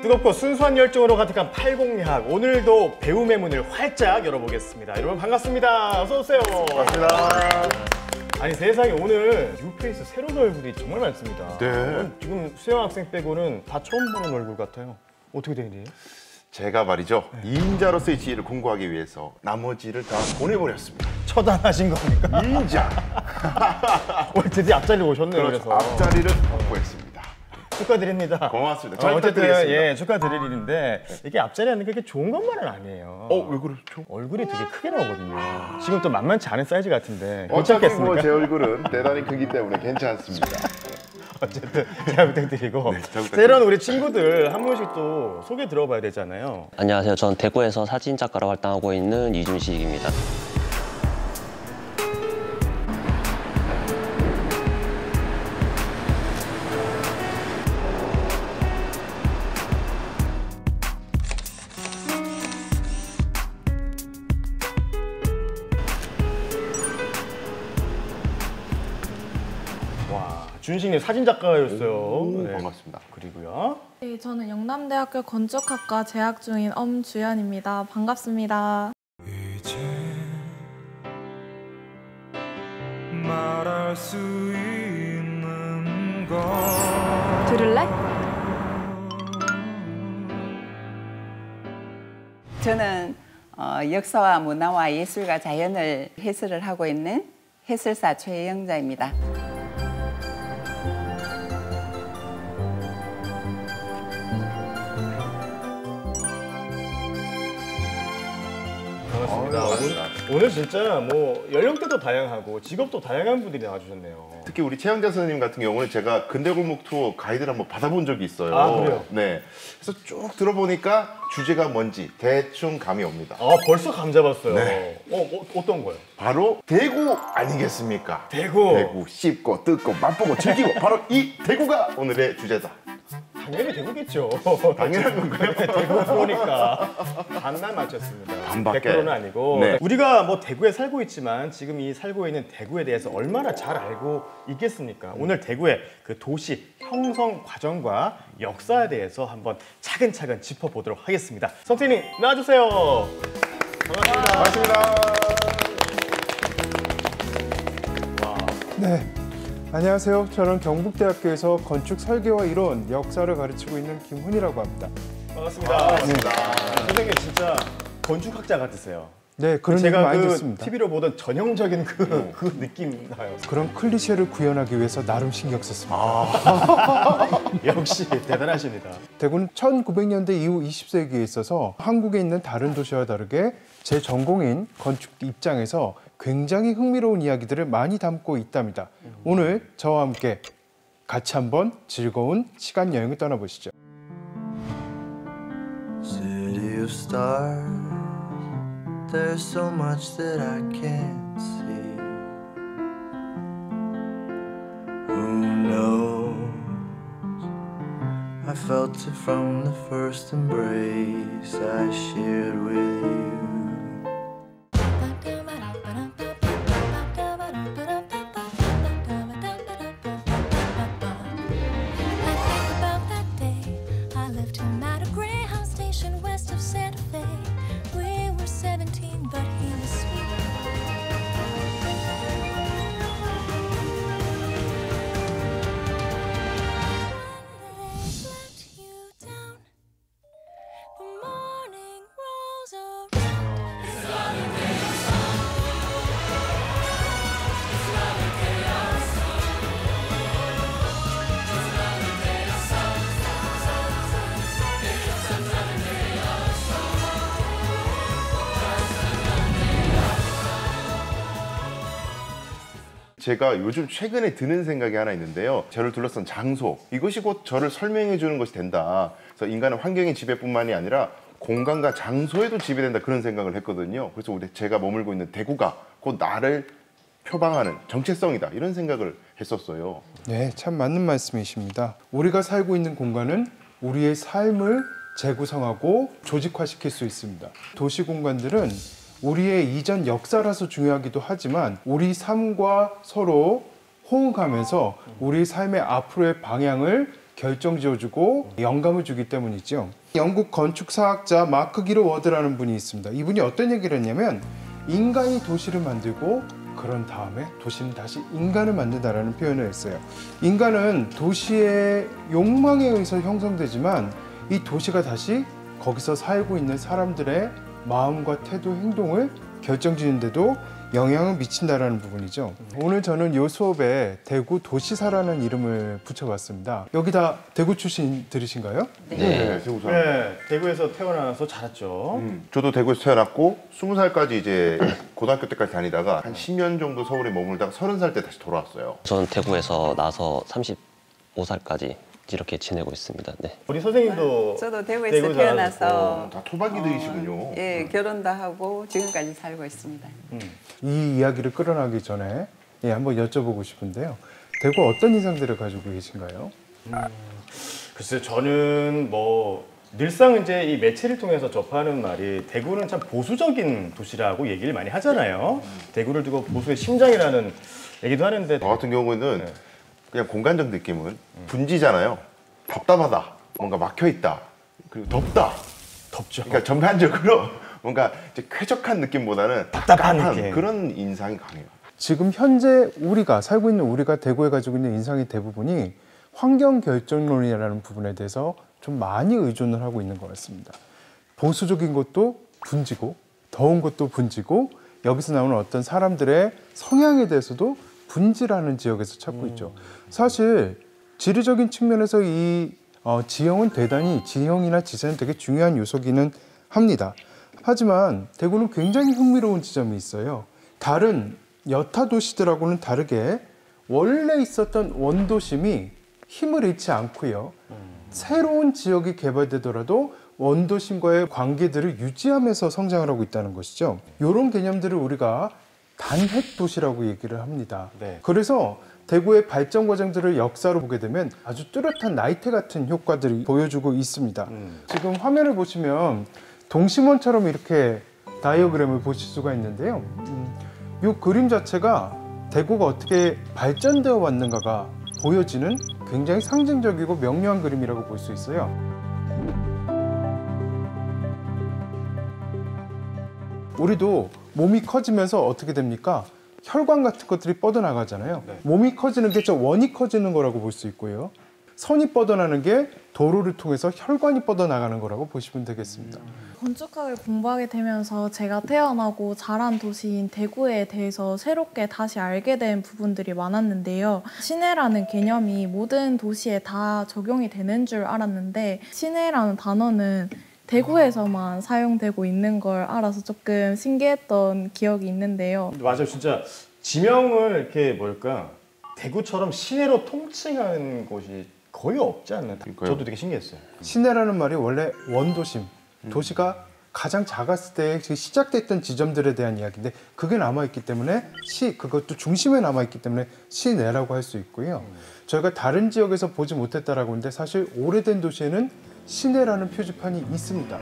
뜨겁고 순수한 열정으로 가득한 팔공야학, 오늘도 배움의 문을 활짝 열어보겠습니다. 여러분 반갑습니다. 어서 오세요. 반갑습니다. 아니 세상에 오늘 뉴페이스 새로운 얼굴이 정말 많습니다. 네. 지금 수영 학생 빼고는 다 처음 보는 얼굴 같아요. 어떻게 된 일이에요? 제가 말이죠. 임자로서의 지위를 공부하기 위해서 나머지를 다 보내버렸습니다. 처단하신 겁니까? 임자. 오늘 드디어 앞자리에 오셨네요. 그래서 그래서 앞자리를 확보했습니다. 축하드립니다. 고맙습니다. 잘 어쨌든 부탁드리겠습니다. 예, 축하드릴 일인데 이게 앞자리 하는 게 그렇게 좋은 것만은 아니에요. 왜 그렇죠? 얼굴이 되게 크게 나오거든요. 지금 또 만만치 않은 사이즈 같은데 어차피 괜찮겠습니까? 뭐 제 얼굴은 대단히 크기 때문에 괜찮습니다. 어쨌든 잘 부탁드리고 잘 부탁드립니다. 새로운 우리 친구들 한 분씩 또 소개 들어봐야 되잖아요. 안녕하세요. 전 대구에서 사진작가로 활동하고 있는 이준식입니다. 와, 준식님 사진 작가였어요. 네. 반갑습니다. 그리고요. 네, 저는 영남대학교 건축학과 재학 중인 엄주연입니다. 반갑습니다. 이제 말할 수 있는 것 들을래? 저는 역사와 문화와 예술과 자연을 해설을 하고 있는 해설사 최영자입니다. 반갑습니다. 오늘 진짜 뭐 연령대도 다양하고 직업도 다양한 분들이 나와주셨네요. 특히 우리 최영자 선생님 같은 경우는 제가 근대골목 투어 가이드를 한번 받아본 적이 있어요. 아, 그래요? 네. 그래서 쭉 들어보니까 주제가 뭔지 대충 감이 옵니다. 아, 벌써 감 잡았어요. 네. 어떤 거요? 바로 대구 아니겠습니까? 대구. 대구 씹고 뜯고 맛보고 즐기고 바로 이 대구가 오늘의 주제다. 당연히 대구겠죠. 당연한 건가요? 대구 프로니까 반만 맞췄습니다. 반밖에. 100%는 아니고. 네. 우리가 뭐 대구에 살고 있지만 지금 이 살고 있는 대구에 대해서 얼마나 잘 알고 있겠습니까? 오늘 대구의 그 도시 형성 과정과 역사에 대해서 한번 차근차근 짚어보도록 하겠습니다. 선생님 나와주세요. 반갑습니다. 네, 안녕하세요. 저는 경북대학교에서 건축 설계와 이론, 역사를 가르치고 있는 김훈이라고 합니다. 반갑습니다. 선생님 진짜 건축학자 같으세요. 네, 그런 얘기 제가 많이 그 듣습니다. TV로 보던 전형적인 그 느낌 나요. 그런 클리셰를 구현하기 위해서 나름 신경 썼습니다. 역시 대단하십니다. 대구는 1900년대 이후 20세기에 있어서 한국에 있는 다른 도시와 다르게 제 전공인 건축 입장에서 굉장히 흥미로운 이야기들을 많이 담고 있답니다. 오늘 저와 함께 같이 한번 즐거운 시간 여행을 떠나보시죠. City of stars, there's so much that I can't see. Who knows? I felt it from the first embrace I shared with you. 제가 요즘 최근에 드는 생각이 하나 있는데요. 저를 둘러싼 장소, 이것이 곧 저를 설명해 주는 것이 된다. 그래서 인간은 환경의 지배뿐만이 아니라 공간과 장소에도 지배된다, 그런 생각을 했거든요. 그래서 제가 머물고 있는 대구가 곧 나를 표방하는 정체성이다, 이런 생각을 했었어요. 네, 참 맞는 말씀이십니다. 우리가 살고 있는 공간은 우리의 삶을 재구성하고 조직화시킬 수 있습니다. 도시 공간들은 우리의 이전 역사라서 중요하기도 하지만 우리 삶과 서로 호응하면서 우리 삶의 앞으로의 방향을 결정지어주고 영감을 주기 때문이죠. 영국 건축사학자 마크 기르워드라는 분이 있습니다. 이분이 어떤 얘기를 했냐면 인간이 도시를 만들고 그런 다음에 도시는 다시 인간을 만든다라는 표현을 했어요. 인간은 도시의 욕망에 의해서 형성되지만 이 도시가 다시 거기서 살고 있는 사람들의 마음과 태도, 행동을 결정짓는데도 영향을 미친다라는 부분이죠. 오늘 저는 이 수업에 대구 도시사라는 이름을 붙여봤습니다. 여기 다 대구 출신들이신가요? 네, 대구 사람. 네, 대구에서 태어나서 자랐죠. 저도 대구에서 태어났고 20살까지 이제 고등학교 때까지 다니다가 한 10년 정도 서울에 머물다가 30살 때 다시 돌아왔어요. 전 대구에서 나서 35살까지 이렇게 지내고 있습니다. 네. 우리 선생님도 저도 대구에서 대구에서 태어나서 다 토박이들이시군요. 예, 결혼도 하고 지금까지 살고 있습니다. 이 이야기를 끌어나가기 전에 한번 여쭤보고 싶은데요. 대구 어떤 인상들을 가지고 계신가요? 글쎄 저는 뭐 늘상 이제 이 매체를 통해서 접하는 말이 대구는 참 보수적인 도시라고 얘기를 많이 하잖아요. 대구를 두고 보수의 심장이라는 얘기도 하는데 저 같은 경우에는 네. 그냥 공간적 느낌은 분지잖아요. 답답하다, 뭔가 막혀있다, 그리고 덥다. 덥죠. 그러니까 전반적으로 뭔가 이제 쾌적한 느낌보다는 답답한 답답한 느낌. 그런 인상이 강해요. 지금 현재 우리가 살고 있는 우리가 대구에 가지고 있는 인상의 대부분이 환경 결정론이라는 부분에 대해서 좀 많이 의존을 하고 있는 것 같습니다. 보수적인 것도 분지고 더운 것도 분지고 여기서 나오는 어떤 사람들의 성향에 대해서도 분지라는 지역에서 찾고 있죠. 사실 지리적인 측면에서 이 지형은 대단히 지형이나 지세는 되게 중요한 요소기는 합니다. 하지만 대구는 굉장히 흥미로운 지점이 있어요. 다른 여타 도시들하고는 다르게 원래 있었던 원도심이 힘을 잃지 않고요. 새로운 지역이 개발되더라도 원도심과의 관계들을 유지하면서 성장을 하고 있다는 것이죠. 이런 개념들을 우리가 단핵 도시라고 얘기를 합니다. 네. 그래서 대구의 발전 과정들을 역사로 보게 되면 아주 뚜렷한 나이테 같은 효과들이 보여주고 있습니다. 지금 화면을 보시면 동심원처럼 이렇게 다이어그램을 보실 수가 있는데요. 이 그림 자체가 대구가 어떻게 발전되어 왔는가가 보여지는 굉장히 상징적이고 명료한 그림이라고 볼 수 있어요. 우리도 몸이 커지면서 어떻게 됩니까? 혈관 같은 것들이 뻗어나가잖아요. 네. 몸이 커지는 게 저 원이 커지는 거라고 볼 수 있고요. 선이 뻗어나는 게 도로를 통해서 혈관이 뻗어나가는 거라고 보시면 되겠습니다. 건축학을 공부하게 되면서 제가 태어나고 자란 도시인 대구에 대해서 새롭게 다시 알게 된 부분들이 많았는데요. 시내라는 개념이 모든 도시에 다 적용이 되는 줄 알았는데 시내라는 단어는 대구에서만 사용되고 있는 걸 알아서 조금 신기했던 기억이 있는데요. 맞아요. 진짜 지명을 이렇게 뭘까 대구처럼 시내로 통칭하는 곳이 거의 없지 않나. 그러니까요. 저도 되게 신기했어요. 시내라는 말이 원래 원도심, 도시가 가장 작았을 때 시작됐던 지점들에 대한 이야기인데 그게 남아있기 때문에 그것도 중심에 남아있기 때문에 시내라고 할 수 있고요. 저희가 다른 지역에서 보지 못했다라고 하는데 사실 오래된 도시에는 시내라는 표지판이 있습니다.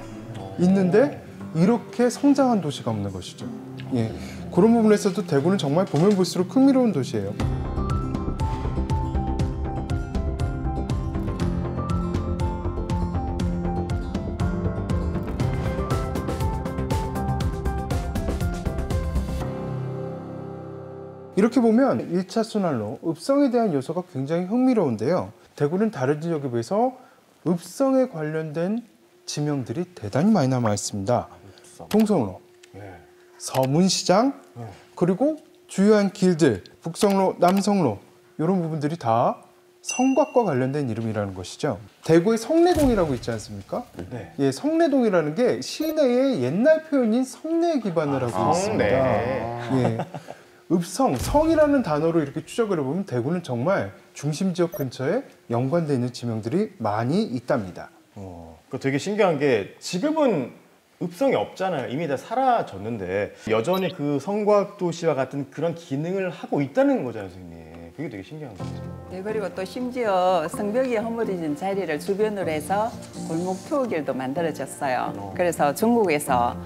있는데 이렇게 성장한 도시가 없는 것이죠. 예, 그런 부분에서도 대구는 정말 보면 볼수록 흥미로운 도시예요. 이렇게 보면 1차 순환로 읍성에 대한 요소가 굉장히 흥미로운데요. 대구는 다른 지역에 비해서 읍성에 관련된 지명들이 대단히 많이 남아 있습니다. 동성로, 서문시장, 그리고 주요한 길들, 북성로, 남성로 이런 부분들이 다 성곽과 관련된 이름이라는 것이죠. 대구의 성내동이라고 있지 않습니까? 네. 예, 성내동이라는 게 시내의 옛날 표현인 성내에 기반을 하고 있습니다. 예. 읍성, 성이라는 단어로 이렇게 추적을 해보면 대구는 정말 중심 지역 근처에 연관되어 있는 지명들이 많이 있답니다. 그 되게 신기한 게 지금은 읍성이 없잖아요. 이미 다 사라졌는데 여전히 그 성곽도시와 같은 그런 기능을 하고 있다는 거잖아요, 선생님. 그게 되게 신기한 거죠. 네, 그리고 또 심지어 성벽이 허물어진 자리를 주변으로 해서 골목 투어길도 만들어졌어요. 그래서 전국에서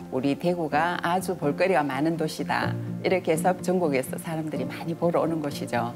우리 대구가 아주 볼거리가 많은 도시다. 이렇게 해서 전국에서 사람들이 많이 보러 오는 곳이죠.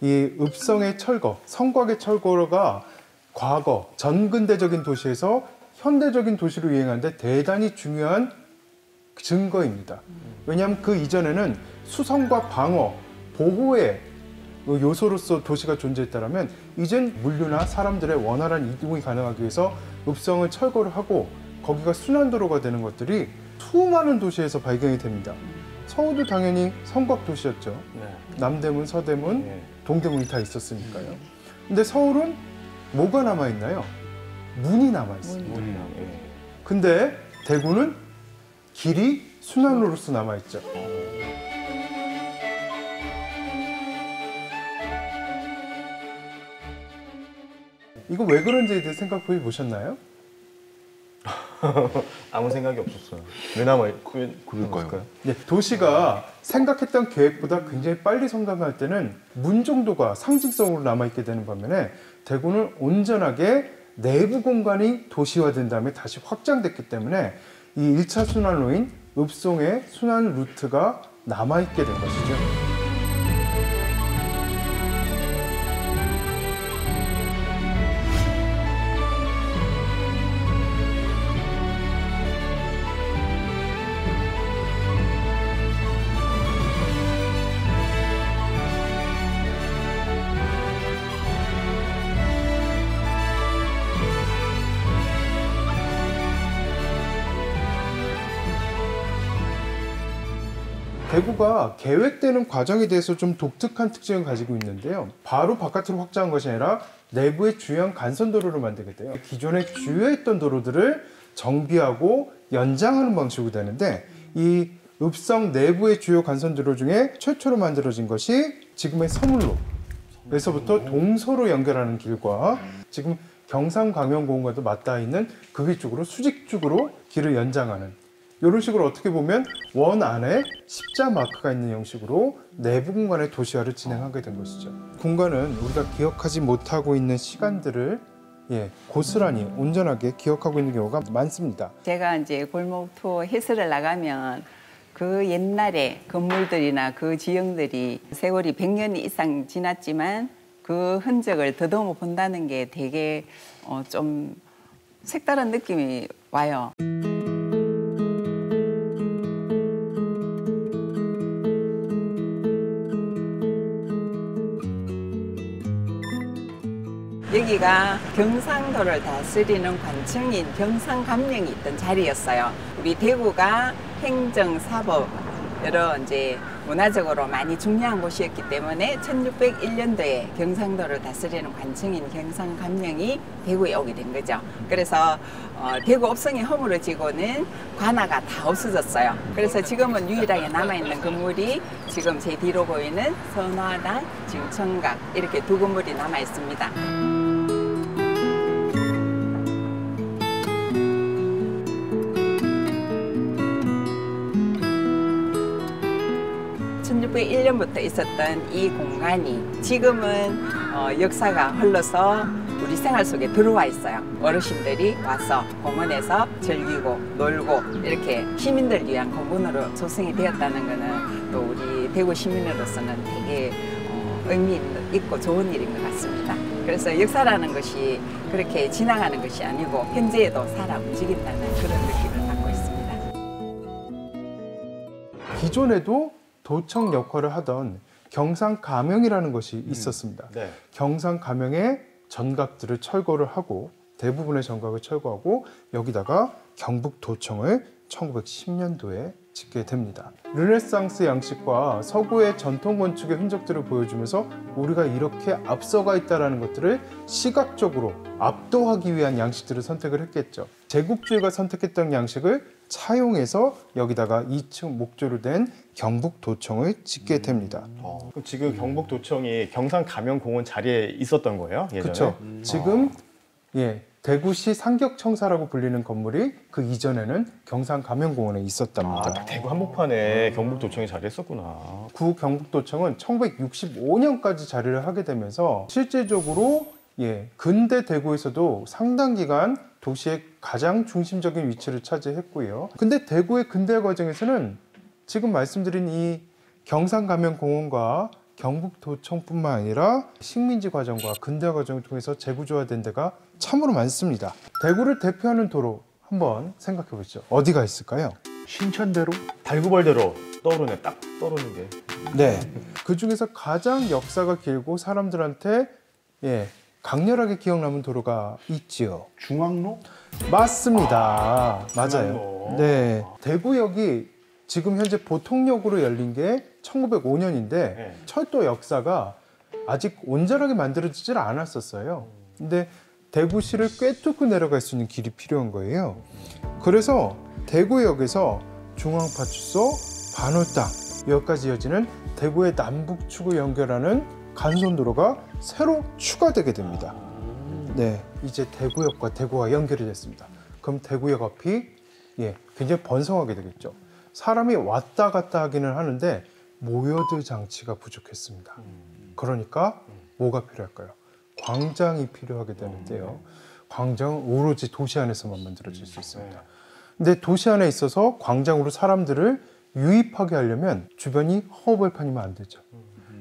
이 읍성의 철거, 성곽의 철거가 과거 전근대적인 도시에서 현대적인 도시로 유행하는데 대단히 중요한 증거입니다. 왜냐하면 그 이전에는 수성과 방어, 보호의 요소로서 도시가 존재했다면 이젠 물류나 사람들의 원활한 이동이 가능하기 위해서 읍성을 철거를 하고 거기가 순환도로가 되는 것들이 수많은 도시에서 발견이 됩니다. 서울도 당연히 성곽 도시였죠. 네. 남대문, 서대문, 네. 동대문이 다 있었으니까요. 근데 서울은 뭐가 남아있나요? 문이 남아있어요. 문이랑, 예. 근데 대구는 길이 순환로로서 남아있죠. 이거 왜 그런지에 대해 생각해 보셨나요? 아무 생각이 없었어요. 왜 남아? 그럴까요? 네, 도시가 생각했던 계획보다 굉장히 빨리 성장할 때는 문 정도가 상징성으로 남아있게 되는 반면에 대구는 온전하게 내부 공간이 도시화된 다음에 다시 확장됐기 때문에 이 1차 순환로인 읍송의 순환 루트가 남아있게 된 것이죠. 대구가 계획되는 과정에 대해서 좀 독특한 특징을 가지고 있는데요. 바로 바깥으로 확장한 것이 아니라 내부의 주요한 간선도로를 만들게 돼요. 기존에 주요했던 도로들을 정비하고 연장하는 방식으로 되는데 이 읍성 내부의 주요 간선도로 중에 최초로 만들어진 것이 지금의 서물로에서부터 동서로 연결하는 길과 지금 경상광명공원과도 맞닿아 있는 그 쪽으로 수직 쪽으로 길을 연장하는 이런 식으로 어떻게 보면 원 안에 십자 마크가 있는 형식으로 내부 공간의 도시화를 진행하게 된 것이죠. 공간은 우리가 기억하지 못하고 있는 시간들을 고스란히 온전하게 기억하고 있는 경우가 많습니다. 제가 이제 골목 투어 해설을 나가면 그 옛날에 건물들이나 그 지형들이 세월이 100년 이상 지났지만 그 흔적을 더듬어 본다는 게 되게 좀 색다른 느낌이 와요. 여기가 경상도를 다스리는 관청인 경상감령이 있던 자리였어요. 우리 대구가 행정, 사법, 여러 이제 문화적으로 많이 중요한 곳이었기 때문에 1601년도에 경상도를 다스리는 관청인 경상감령이 대구에 오게 된 거죠. 그래서 대구 읍성이 허물어지고는 관아가 다 없어졌어요. 그래서 지금은 유일하게 남아있는 건물이 지금 제 뒤로 보이는 선화당, 지금 청각 이렇게 두 건물이 남아있습니다. 1601년부터 있었던 이 공간이 지금은 역사가 흘러서 우리 생활 속에 들어와 있어요. 어르신들이 와서 공원에서 즐기고 놀고 이렇게 시민들 위한 공간으로 조성이 되었다는 것은 또 우리 대구 시민으로서는 되게 의미 있고 좋은 일인 것 같습니다. 그래서 역사라는 것이 그렇게 지나가는 것이 아니고 현재에도 살아 움직인다는 그런 느낌을 받고 있습니다. 기존에도 도청 역할을 하던 경상가명이라는 것이 있었습니다. 네. 경상가명의 전각들을 철거를 하고 대부분의 전각을 철거하고 여기다가 경북도청을 1910년도에 짓게 됩니다. 르네상스 양식과 서구의 전통 건축의 흔적들을 보여주면서 우리가 이렇게 앞서가 있다는 것들을 시각적으로 압도하기 위한 양식들을 선택을 했겠죠. 제국주의가 선택했던 양식을 차용해서 여기다가 2층 목조로 된 경북도청을 짓게 됩니다. 그럼 지금 경북도청이 경상가명공원 자리에 있었던 거예요? 예전에? 그렇죠. 지금 대구시 상격청사라고 불리는 건물이 그 이전에는 경상가명공원에 있었답니다. 대구 한복판에 경북도청이 자리했었구나. 구 경북도청은 1965년까지 자리를 하게 되면서 실제적으로 근대 대구에서도 상당 기간 도시의 가장 중심적인 위치를 차지했고요. 근데 대구의 근대 과정에서는 지금 말씀드린 이 경상가명공원과 경북도청뿐만 아니라 식민지 과정과 근대 과정을 통해서 재구조화된 데가 참으로 많습니다. 대구를 대표하는 도로 한번 생각해 보시죠. 어디가 있을까요? 신천대로? 달구벌대로 떠오르네. 딱 떠오르는 게. 네. 그 중에서 가장 역사가 길고 사람들한테 강렬하게 기억 남은 도로가 있지요. 중앙로? 맞습니다. 맞아요. 중앙로. 네. 대구역이 지금 현재 보통역으로 열린 게 1905년인데 네. 철도 역사가 아직 온전하게 만들어지질 않았었어요. 근데 대구시를 꿰뚫고 내려갈 수 있는 길이 필요한 거예요. 그래서 대구역에서 중앙파출소, 반월당 여기까지 이어지는 대구의 남북축을 연결하는 간선도로가 새로 추가되게 됩니다. 네, 이제 대구역과 대구가 연결이 됐습니다. 그럼 대구역 앞이 굉장히 번성하게 되겠죠. 사람이 왔다 갔다 하기는 하는데 모여들 장치가 부족했습니다. 그러니까 뭐가 필요할까요? 광장이 필요하게 되는데요. 광장은 오로지 도시 안에서만 만들어질 수 있습니다. 근데 도시 안에 있어서 광장으로 사람들을 유입하게 하려면 주변이 허허벌판이면 안 되죠.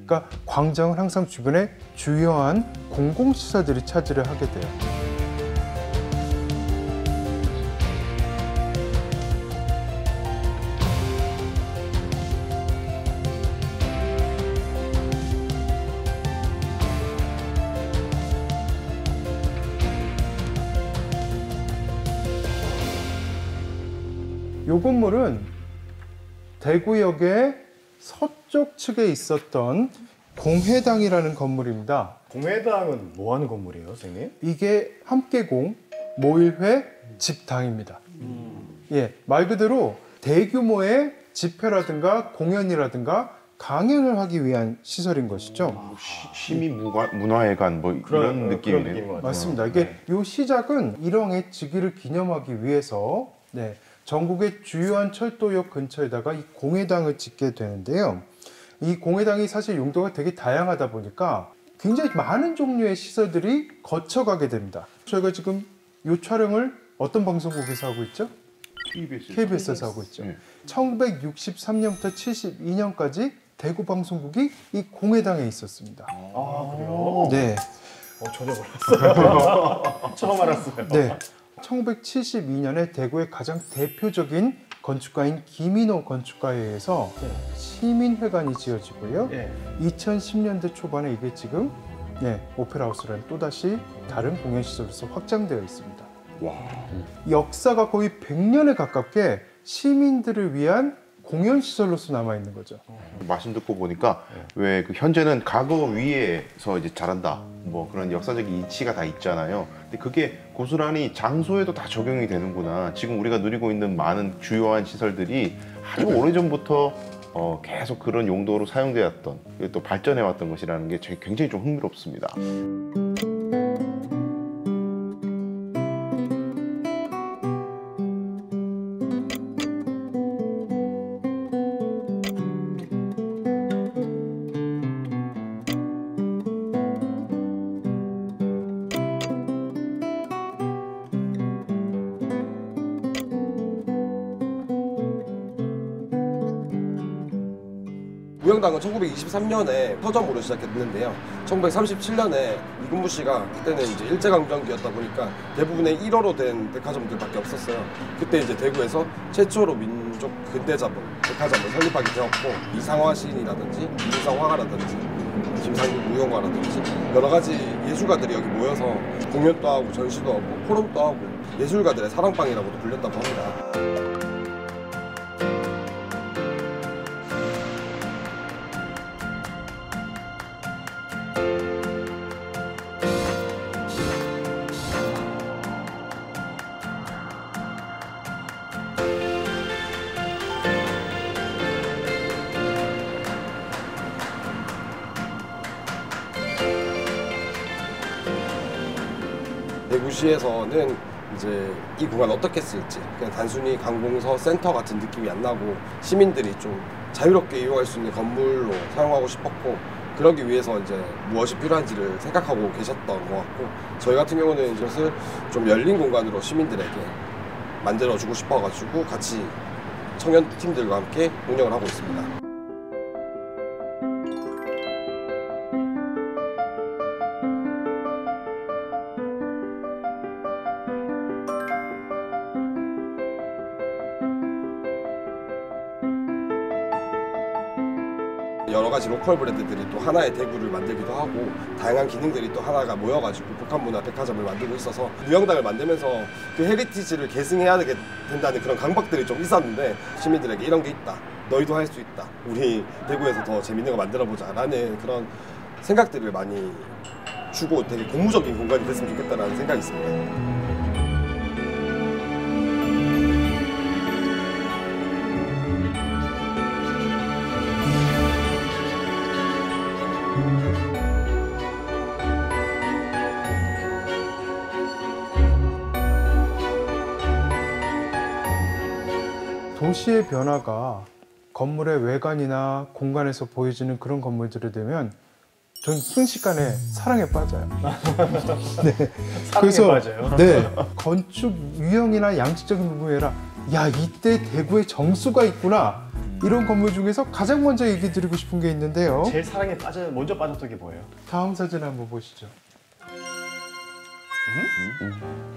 그러니까 광장은 항상 주변에 주요한 공공시설들이 차지를 하게 돼요. 이 건물은 대구역의 서쪽 측에 있었던 공회당이라는 건물입니다. 공회당은 뭐 하는 건물이에요, 선생님? 이게 함께공, 모일회, 집당입니다. 말 그대로 대규모의 집회라든가 공연이라든가 강연을 하기 위한 시설인 것이죠. 시민문화회관 뭐 이런 느낌이네요. 맞습니다. 이게 이 시작은 일왕의 즉위를 기념하기 위해서 전국의 주요한 철도역 근처에다가 이 공회당을 짓게 되는데요. 이 공회당이 사실 용도가 되게 다양하다 보니까 굉장히 많은 종류의 시설들이 거쳐가게 됩니다. 저희가 지금 이 촬영을 어떤 방송국에서 하고 있죠? KBS에서 하고 있죠. 1963년부터 72년까지 대구 방송국이 이 공회당에 있었습니다. 아, 그래요? 네. 전혀 몰랐어요. 처음 알았어요. 네. 1972년에 대구의 가장 대표적인 건축가인 김인호 건축가에 의해서 시민회관이 지어지고요. 2010년대 초반에 이게 지금 오페라하우스라는 또다시 다른 공연시설로서 확장되어 있습니다. 와. 역사가 거의 100년에 가깝게 시민들을 위한 공연시설로서 남아있는 거죠. 말씀 듣고 보니까 왜 그 현재는 과거 위에서 이제 잘한다 뭐 그런 역사적인 이치가 다 있잖아요. 근데 그게 고스란히 장소에도 다 적용이 되는구나. 지금 우리가 누리고 있는 많은 주요한 시설들이 아주 오래전부터 계속 그런 용도로 사용되었던 또 발전해왔던 것이라는 게 굉장히 좀 흥미롭습니다. 무영당은 1923년에 서점으로 시작했는데요. 1937년에 이근무 씨가 그때는 이제 일제강점기였다 보니까 대부분의 1호로 된 백화점들밖에 없었어요. 그때 이제 대구에서 최초로 민족 근대자본 백화점을 설립하게 되었고 이상화 시인이라든지 이유성 화가라든지 김상국 무용화라든지 여러 가지 예술가들이 여기 모여서 공연도 하고 전시도 하고 포럼도 하고 예술가들의 사랑방이라고도 불렸다고 합니다. 대구시에서는 이제 이 공간 어떻게 쓸지 그냥 단순히 관공서 센터 같은 느낌이 안 나고 시민들이 좀 자유롭게 이용할 수 있는 건물로 사용하고 싶었고 그러기 위해서 이제 무엇이 필요한지를 생각하고 계셨던 것 같고 저희 같은 경우는 이것을 좀 열린 공간으로 시민들에게 만들어주고 싶어가지고 같이 청년 팀들과 함께 운영을 하고 있습니다. 여러 가지 로컬 브랜드들이 또 하나의 대구를 만들기도 하고 다양한 기능들이 또 하나가 모여가지고 복합문화 백화점을 만들고 있어서 무형당을 만들면서 그 헤리티지를 계승해야 된다는 그런 강박들이 좀 있었는데 시민들에게 이런 게 있다. 너희도 할 수 있다. 우리 대구에서 더 재밌는 거 만들어보자 라는 그런 생각들을 많이 주고 되게 고무적인 공간이 됐으면 좋겠다라는 생각이 있습니다. 도시의 변화가 건물의 외관이나 공간에서 보여지는 그런 건물들이 되면 전 순식간에 사랑에 빠져요. 네. 사랑에 빠져요? 네, 건축 유형이나 양식적인 부분이 아니라 야, 이때 대구에 정수가 있구나. 이런 건물 중에서 가장 먼저 얘기 드리고 싶은 게 있는데요. 제일 사랑에 먼저 빠졌던 게 뭐예요? 다음 사진 한번 보시죠.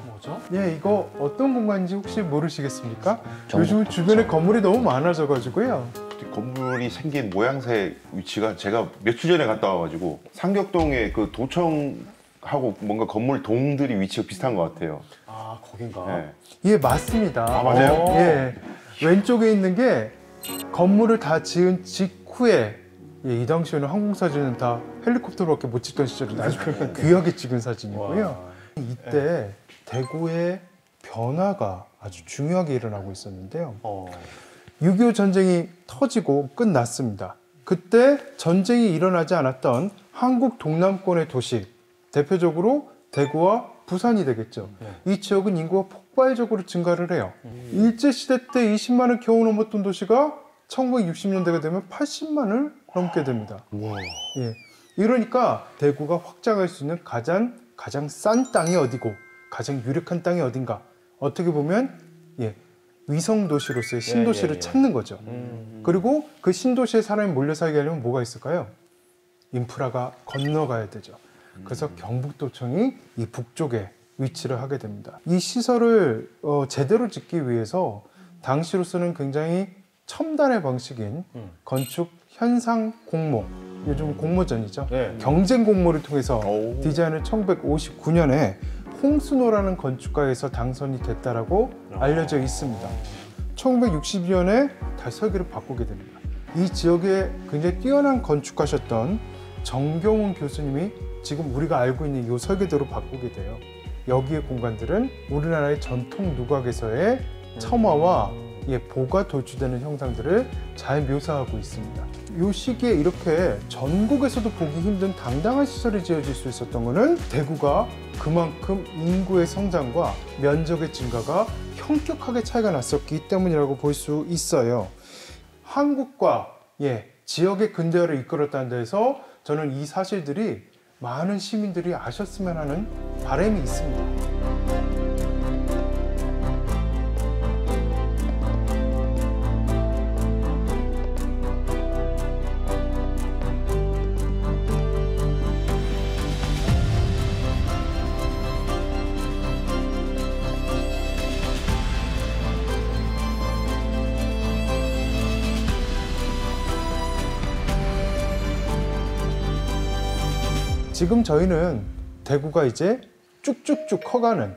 뭐죠? 예, 이거 어떤 공간인지 혹시 모르시겠습니까? 정부 요즘 주변에 건물이 너무 많아져가지고요. 건물이 생긴 모양새 위치가 제가 며칠 전에 갔다 와가지고 삼격동에 그 도청하고 뭔가 건물 동들이 위치가 비슷한 것 같아요. 아, 거긴가? 네. 예, 맞습니다. 아, 맞아요? 예, 왼쪽에 있는 게 건물을 다 지은 직후에 이 당시에는 항공사진은 다 헬리콥터로밖에 못 찍던 시절인데 아주 귀하게 찍은 사진이고요. 이때 대구의 변화가 아주 중요하게 일어나고 있었는데요. 6.25 전쟁이 터지고 끝났습니다. 그때 전쟁이 일어나지 않았던 한국 동남권의 도시, 대표적으로 대구와 부산이 되겠죠. 이 지역은 인구가 폭발적으로 증가를 해요. 일제시대 때 20만을 겨우 넘었던 도시가 1960년대가 되면 80만을 넘게 됩니다. 예. 이러니까 대구가 확장할 수 있는 가장 싼 땅이 어디고 가장 유력한 땅이 어딘가, 어떻게 보면 위성 도시로서의 신도시를 찾는 거죠. 그리고 그 신도시에 사람이 몰려 살게 하려면 뭐가 있을까요? 인프라가 건너가야 되죠. 그래서 경북도청이 이 북쪽에 위치를 하게 됩니다. 이 시설을 제대로 짓기 위해서 당시로서는 굉장히 첨단의 방식인 건축 현상 공모, 요즘 공모전이죠. 네. 경쟁 공모를 통해서 디자인을 1959년에 홍순호라는 건축가에서 당선이 됐다라고 알려져 있습니다. 1960년에 다시 설계를 바꾸게 됩니다. 이 지역에 굉장히 뛰어난 건축가셨던 정경훈 교수님이 지금 우리가 알고 있는 이 설계도로 바꾸게 돼요. 여기의 공간들은 우리나라의 전통 누각에서의 첨화와 보가 돌출되는 형상들을 잘 묘사하고 있습니다. 이 시기에 이렇게 전국에서도 보기 힘든 당당한 시설이 지어질 수 있었던 것은 대구가 그만큼 인구의 성장과 면적의 증가가 현격하게 차이가 났었기 때문이라고 볼 수 있어요. 한국과 지역의 근대화를 이끌었다는 데서 저는 이 사실들이 많은 시민들이 아셨으면 하는 바람이 있습니다. 지금 저희는 대구가 이제 쭉쭉쭉 커가는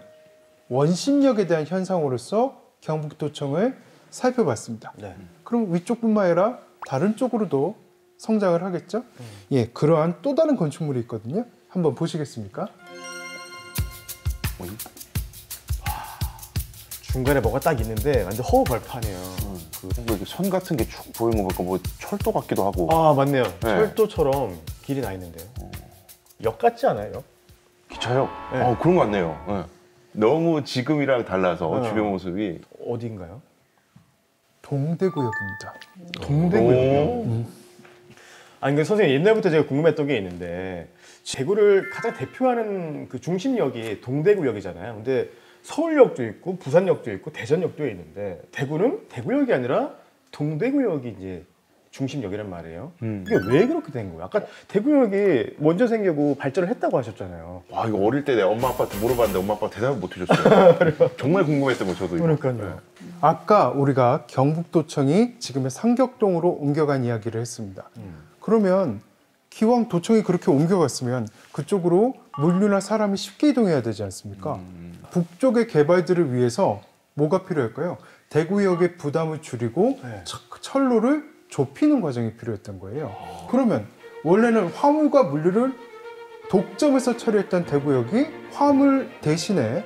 원심력에 대한 현상으로서 경북도청을 살펴봤습니다. 네. 그럼 위쪽뿐만 아니라 다른 쪽으로도 성장을 하겠죠? 그러한 또 다른 건축물이 있거든요. 한번 보시겠습니까? 중간에 뭐가 딱 있는데 완전 허허벌판이에요. 그 선 같은 게 쭉 보이는 거 보니까 뭐 철도 같기도 하고. 아, 맞네요. 네. 철도처럼 길이 나 있는데요. 역 같지 않아요? 역? 기차역? 네. 그런 것 같네요. 네. 너무 지금이랑 달라서 주변 모습이. 어디인가요? 동대구역입니다. 동대구역이요? 아니, 근데 선생님, 옛날부터 제가 궁금했던 게 있는데 대구를 가장 대표하는 그 중심역이 동대구역이잖아요. 근데 서울역도 있고 부산역도 있고 대전역도 있는데 대구는 대구역이 아니라 동대구역이 이제 중심역이란 말이에요. 이게 왜 그렇게 된 거예요? 아까 대구역이 먼저 생기고 발전을 했다고 하셨잖아요. 와, 이거 어릴 때 내 엄마 아빠한테 물어봤는데 엄마 아빠가 대답을 못 해줬어요. 정말 궁금했던 거 저도. 그러니까요. 아까 우리가 경북도청이 지금의 상격동으로 옮겨간 이야기를 했습니다. 그러면 기왕 도청이 그렇게 옮겨갔으면 그쪽으로 물류나 사람이 쉽게 이동해야 되지 않습니까? 북쪽의 개발들을 위해서 뭐가 필요할까요? 대구역의 부담을 줄이고 네. 철로를 좁히는 과정이 필요했던 거예요. 그러면 원래는 화물과 물류를 독점해서 처리했던 대구역이 화물 대신에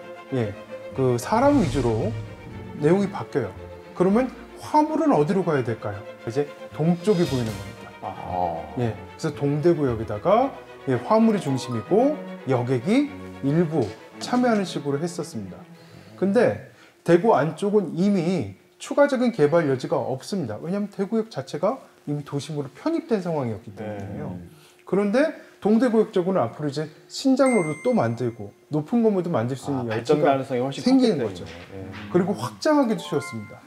그 사람 위주로 내용이 바뀌어요. 그러면 화물은 어디로 가야 될까요? 이제 동쪽이 보이는 겁니다. 그래서 동대구역에다가 화물이 중심이고 여객이 일부 참여하는 식으로 했었습니다. 근데 대구 안쪽은 이미 추가적인 개발 여지가 없습니다. 왜냐하면 대구역 자체가 이미 도심으로 편입된 상황이었기 때문에요. 그런데 동대구역 쪽은 앞으로 이제 신장로를 또 만들고 높은 건물도 만들 수 있는 발전 여지가 가능성이 훨씬 생기는 컸기 거죠. 때문에. 그리고 확장하기도 쉬웠습니다.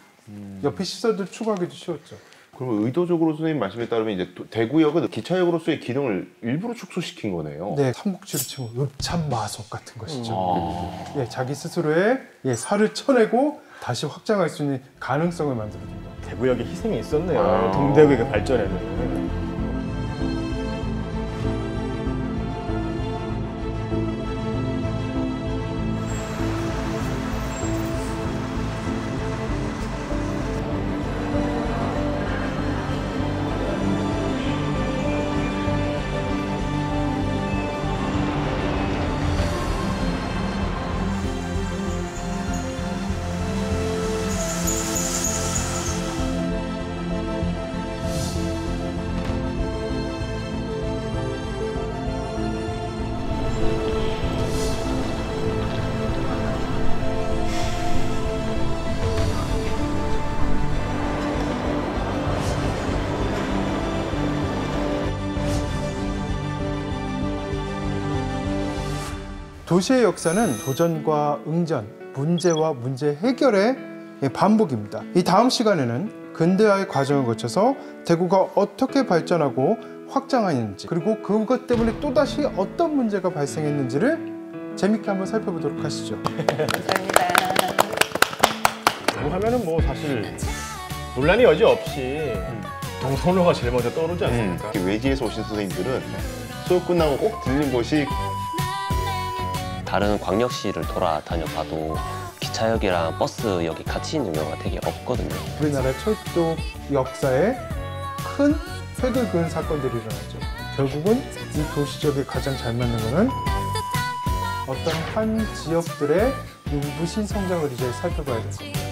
옆에 시설들 추가하기도 쉬웠죠. 그러면 의도적으로 선생님 말씀에 따르면 이제 대구역은 기차역으로서의 기능을 일부러 축소시킨 거네요. 네, 삼국지로 치면 읍참마속 같은 것이죠. 자기 스스로의 살을 쳐내고 다시 확장할 수 있는 가능성을 만들어준 겁니다. 대구역에 희생이 있었네요. 동대구역의 발전에는. 도시의 역사는 도전과 응전, 문제와 문제 해결의 반복입니다. 이 다음 시간에는 근대화의 과정을 거쳐서 대구가 어떻게 발전하고 확장하였는지, 그리고 그것 때문에 또다시 어떤 문제가 발생했는지를 재밌게 한번 살펴보도록 하시죠. 감사합니다. 대구 하면은 뭐 사실 논란의 여지 없이 동성로가 제일 먼저 떠오르지 않습니까? 외지에서 오신 선생님들은 수업 끝나고 꼭 들리는 곳이 다른 광역시를 돌아다녀봐도 기차역이랑 버스역이 같이 있는 경우가 되게 없거든요. 우리나라 철도 역사에 큰 획을 그은 사건들이 일어났죠. 결국은 이 도시적에 가장 잘 맞는 것은 어떤 한 지역들의 눈부신 성장을 이제 살펴봐야 됩니다.